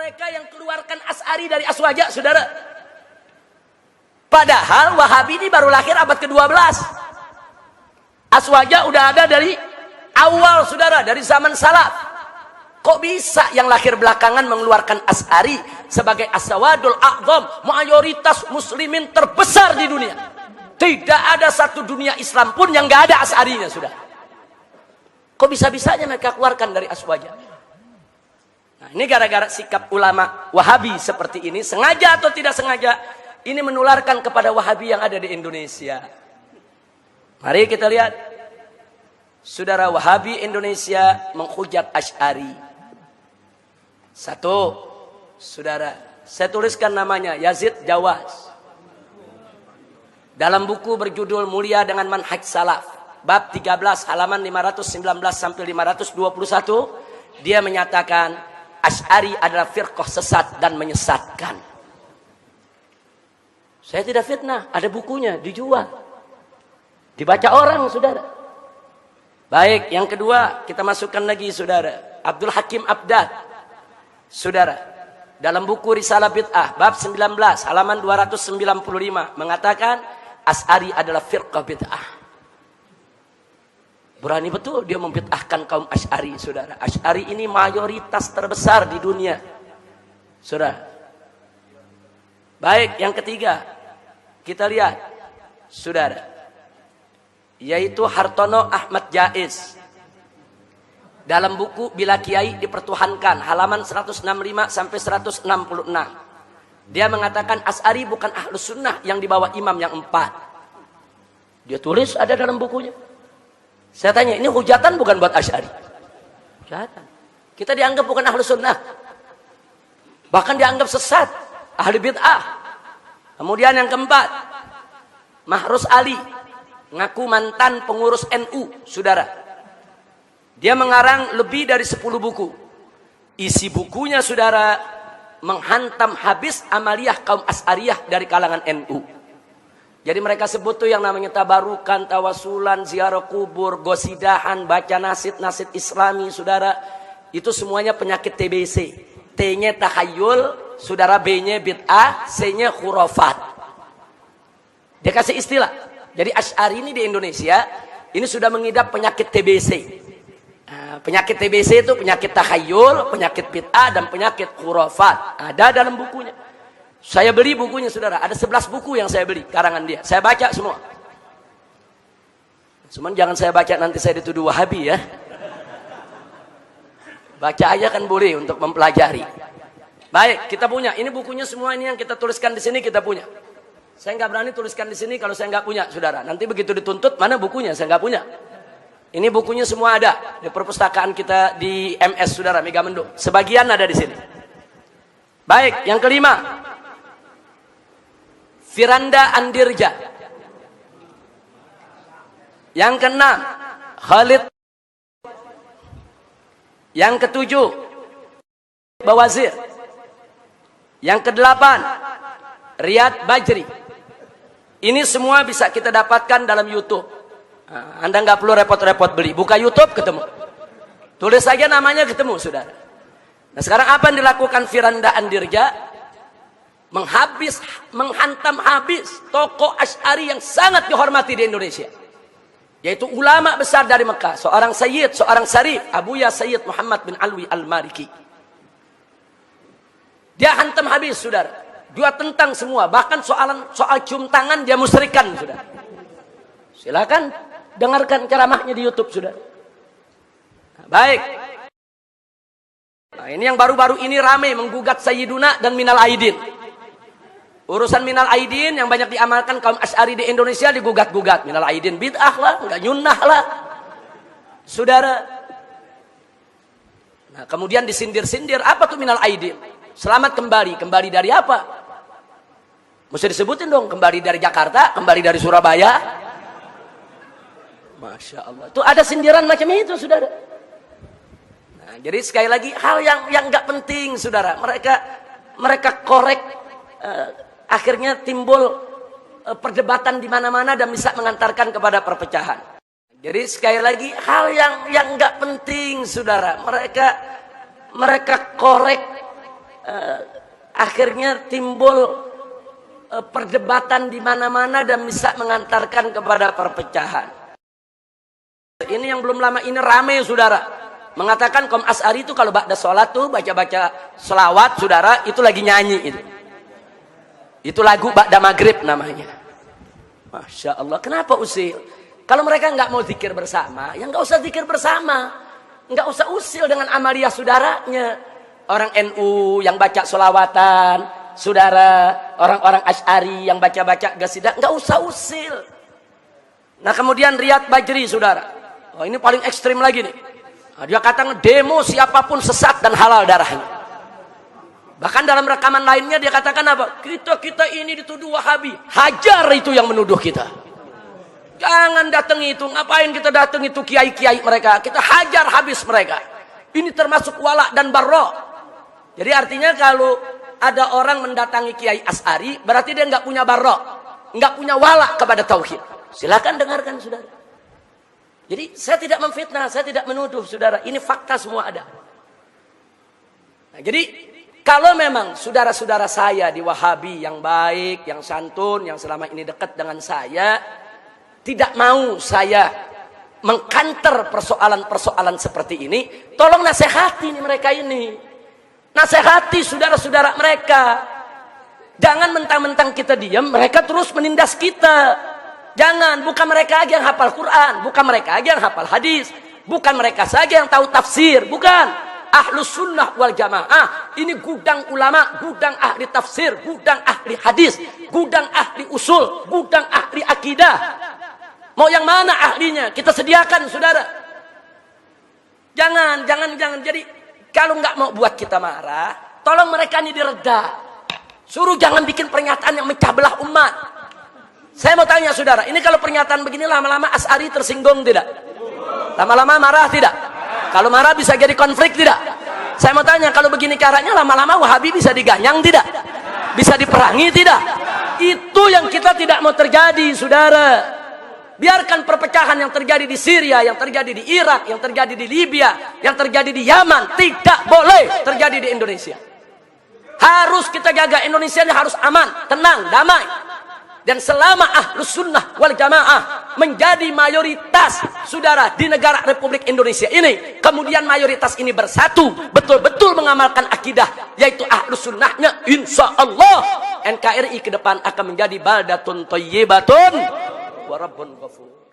mereka yang keluarkan Asy'ari dari Aswaja, saudara. Padahal Wahabi ini baru lahir abad ke-12. Aswaja udah ada dari awal, saudara, dari zaman salaf. Kok bisa yang lahir belakangan mengeluarkan Asy'ari sebagai as-sawadul a'zam, mayoritas muslimin terbesar di dunia? Tidak ada satu dunia Islam pun yang gak ada Asy'arinya, saudara. Kok bisa-bisanya mereka keluarkan dari Aswaja? Nah, ini gara-gara sikap ulama Wahabi seperti ini, sengaja atau tidak sengaja, ini menularkan kepada Wahabi yang ada di Indonesia. Mari kita lihat. Saudara, Wahabi Indonesia menghujat Asy'ari. Satu, saudara, saya tuliskan namanya, Yazid Jawas. Dalam buku berjudul Mulia dengan Manhaj Salaf, bab 13 halaman 519 sampai 521, dia menyatakan Asy'ari adalah firqah sesat dan menyesatkan. Saya tidak fitnah, ada bukunya, dijual. Dibaca orang, saudara. Baik, yang kedua, kita masukkan lagi, saudara. Abdul Hakim Abdad. Saudara, dalam buku Risalah Bid'ah, bab 19, halaman 295, mengatakan Asy'ari adalah firqah bid'ah. Berani betul dia membid'ahkan kaum Asy'ari, saudara. Asy'ari ini mayoritas terbesar di dunia, saudara. Baik, yang ketiga, kita lihat, saudara, yaitu Hartono Ahmad Jaiz. Dalam buku Bila Kiai Dipertuhankan, halaman 165 sampai 166. Dia mengatakan Asy'ari bukan ahlus sunnah yang dibawa imam yang 4. Dia tulis, ada dalam bukunya. Saya tanya, ini hujatan bukan buat Asy'ari? Hujatan. Kita dianggap bukan ahlus sunnah. Bahkan dianggap sesat, ahli bid'ah. Kemudian yang keempat, Mahrus Ali, ngaku mantan pengurus NU, saudara. Dia mengarang lebih dari 10 buku. Isi bukunya, saudara, menghantam habis amaliyah kaum Asy'ariyah dari kalangan NU. Jadi mereka sebut tuh yang namanya tabarukan, tawasulan, ziarah kubur, gosidahan, baca nasid-nasid Islami, saudara. Itu semuanya penyakit TBC. T-nya tahayul, saudara, B-nya bid'ah, C-nya khurafat. Dia kasih istilah. Jadi Asy'ari ini di Indonesia, ini sudah mengidap penyakit TBC. Nah, penyakit TBC itu penyakit tahayul, penyakit bid'ah, dan penyakit khurafat. Ada dalam bukunya. Saya beli bukunya, saudara. Ada 11 buku yang saya beli, karangan dia. Saya baca semua. Cuman jangan saya baca, nanti saya dituduh Wahabi ya. Baca aja kan boleh untuk mempelajari. Baik, kita punya. Ini bukunya semua, ini yang kita tuliskan di sini kita punya. Saya nggak berani tuliskan di sini kalau saya nggak punya, saudara. Nanti begitu dituntut, mana bukunya? Saya nggak punya. Ini bukunya semua ada di perpustakaan kita di MS, saudara, Megamendung. Sebagian ada di sini. Baik, yang kelima, Firanda Andirja. Yang keenam, Khalid. Yang ketujuh, Bawazir. Yang kedelapan, Riyad Bajri. Ini semua bisa kita dapatkan dalam YouTube. Nah, Anda nggak perlu repot-repot beli. Buka YouTube ketemu. Tulis saja namanya ketemu, saudara. Nah, sekarang apa yang dilakukan Firanda Andirja? Menghantam habis tokoh Asy'ari yang sangat dihormati di Indonesia, yaitu ulama besar dari Mekah, seorang Sayyid, seorang Syarif, Abuya Sayyid Muhammad bin Alwi Al-Maliki. Dia hantam habis, saudara. Dia tentang semua, bahkan soal cium tangan dia musyrikan, saudara. Silakan dengarkan ceramahnya di YouTube, saudara. Nah, baik. Nah, ini yang baru-baru ini ramai menggugat Sayyiduna dan Minal Aidin. Urusan Minal Aidin yang banyak diamalkan kaum Asy'ari di Indonesia digugat-gugat. Minal Aidin bid'ah lah, enggak nyunnah lah, saudara. Nah, kemudian disindir-sindir, apa tuh Minal Aidin? Selamat kembali. Kembali dari apa? Mesti disebutin dong. Kembali dari Jakarta, kembali dari Surabaya. Masya Allah. Tuh ada sindiran macam itu, saudara. Nah, jadi sekali lagi hal yang nggak penting, saudara. Mereka korek. Akhirnya timbul perdebatan di mana-mana dan bisa mengantarkan kepada perpecahan. Jadi sekali lagi hal yang nggak penting, saudara. Mereka korek akhirnya timbul perdebatan di mana-mana dan bisa mengantarkan kepada perpecahan. Ini yang belum lama ini rame, saudara, mengatakan kaum Asy'ari itu kalau ba'da sholat tuh baca-baca selawat, saudara, itu lagi nyanyi itu lagu ba'da maghrib namanya. Masya Allah, kenapa usil? Kalau mereka nggak mau zikir bersama, ya nggak usah zikir bersama, nggak usah usil dengan amaliyah saudaranya. Orang NU yang baca selawatan, saudara, orang-orang Asy'ari yang baca-baca qasidah, nggak usah usil. Nah kemudian Riyad Bajri, saudara, oh, ini paling ekstrim lagi nih. Nah, dia kata demo siapapun sesat dan halal darahnya. Bahkan dalam rekaman lainnya dia katakan apa? Kita ini dituduh Wahabi, hajar itu yang menuduh kita. Jangan datangi itu, ngapain kita datangi itu kiai-kiai mereka? Kita hajar habis mereka. Ini termasuk wala dan barra. Jadi artinya kalau ada orang mendatangi Kiai Asy'ari, berarti dia nggak punya barra, nggak punya wala kepada tauhid. Silakan dengarkan, saudara. Jadi saya tidak memfitnah, saya tidak menuduh, saudara. Ini fakta semua ada. Nah, jadi kalau memang saudara-saudara saya di Wahabi yang baik, yang santun, yang selama ini dekat dengan saya, tidak mau saya mengkanter persoalan-persoalan seperti ini, tolong nasihati mereka ini. Nasihati saudara-saudara mereka. Jangan mentang-mentang kita diam, mereka terus menindas kita. Jangan, bukan mereka aja yang hafal Quran, bukan mereka aja yang hafal hadis, bukan mereka saja yang tahu tafsir, bukan. Ahlus sunnah wal jamaah, ini gudang ulama, gudang ahli tafsir, gudang ahli hadis, gudang ahli usul, gudang ahli akidah. Mau yang mana ahlinya? Kita sediakan, saudara. Jangan. Jadi kalau nggak mau buat kita marah, tolong mereka ini direda. Suruh jangan bikin pernyataan yang mecah belah umat. Saya mau tanya, saudara, ini kalau pernyataan begini lama-lama Asy'ari tersinggung tidak? Lama-lama marah tidak? Kalau marah bisa jadi konflik tidak? Saya mau tanya, kalau begini caranya lama-lama Wahabi bisa diganyang tidak? Bisa diperangi tidak? Itu yang kita tidak mau terjadi, saudara. Biarkan perpecahan yang terjadi di Syria, yang terjadi di Irak, yang terjadi di Libya, yang terjadi di Yaman, tidak boleh terjadi di Indonesia. Harus kita jaga Indonesia ini harus aman, tenang, damai. Dan selama Ahlus Sunnah wal Jamaah menjadi mayoritas, saudara, di negara Republik Indonesia ini, kemudian mayoritas ini bersatu, betul-betul mengamalkan akidah, yaitu Ahlus Sunnahnya, insya Allah NKRI ke depan akan menjadi baldatun thayyibatun wa rabbun ghafur.